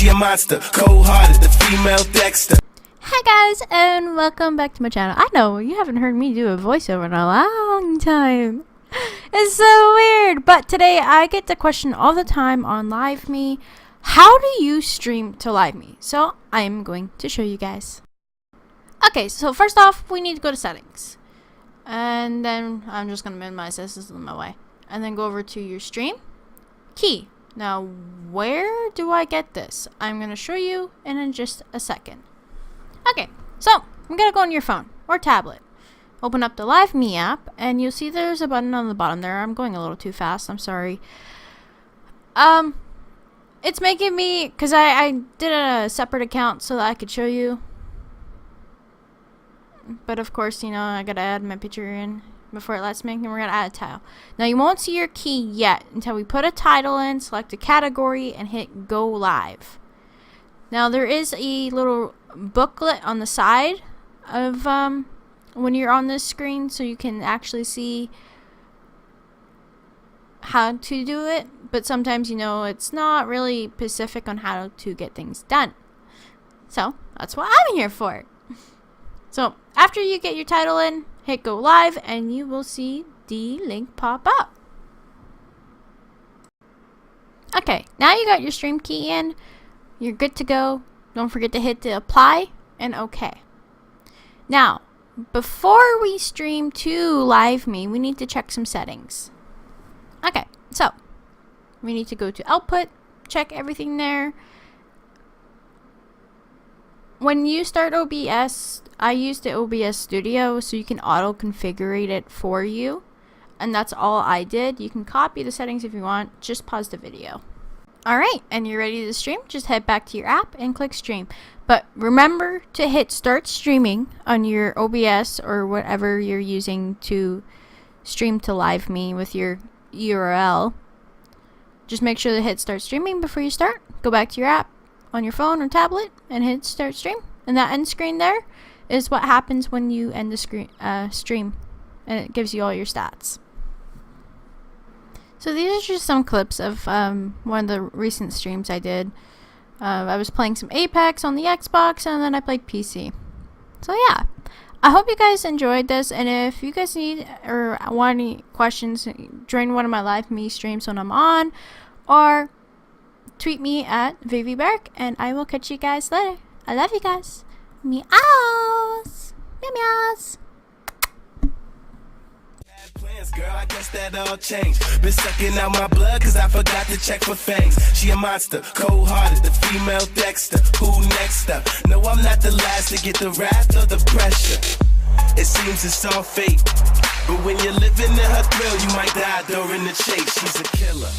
She a monster, cold-hearted, the female Dexter. Hi guys, and welcome back to my channel. I know you haven't heard me do a voiceover in a long time. It's so weird, but today I get the question all the time on LiveMe: how do you stream to LiveMe? So I'm going to show you guys. Okay, so first off, we need to go to settings, and then I'm just gonna minimize this is in my way, and then go over to your stream key. Now, where do I get this? I'm gonna show you in just a second. Okay, so I'm gonna go on your phone or tablet. Open up the LiveMe app, and you'll see there's a button on the bottom there. I'm going a little too fast. I'm sorry. It's making me, because I did a separate account so that I could show you. But of course, you know, I gotta add my picture in before it lets me, and we're gonna add a title. Now, you won't see your key yet until we put a title in, select a category, and hit go live. Now, there is a little booklet on the side of when you're on this screen, so you can actually see how to do it, but sometimes, you know, it's not really specific on how to get things done. So that's what I'm here for. So after you get your title in, hit go live, and you will see the link pop up. Okay, now you got your stream key in, you're good to go. Don't forget to hit the apply and OK. Now, before we stream to LiveMe, we need to check some settings. Okay, so we need to go to output, check everything there. When you start OBS, I use the OBS Studio, so you can auto configure it for you, and that's all I did. You can copy the settings if you want. Just pause the video. Alright, and you're ready to stream, just head back to your app and click stream. But remember to hit start streaming on your OBS or whatever you're using to stream to LiveMe with your URL. Just make sure to hit start streaming before you start. Go back to your app on your phone or tablet and hit start stream. And that end screen there is what happens when you end the stream, and it gives you all your stats. So these are just some clips of one of the recent streams I did. I was playing some Apex on the Xbox, and then I played PC. So yeah, I hope you guys enjoyed this, and if you guys need or want any questions, join one of my LiveMe streams when I'm on, or tweet me at ViViBaric, and I will catch you guys later. I love you guys. Meows. Meow meows. Plans, girl, I guess that all changed. Been sucking out my blood cause I forgot to check for fangs. She a monster, cold-hearted, the female Dexter. Who next up? No, I'm not the last to get the wrath or the pressure. It seems it's all fate, but when you're living in her thrill, you might die during the chase. She's a killer.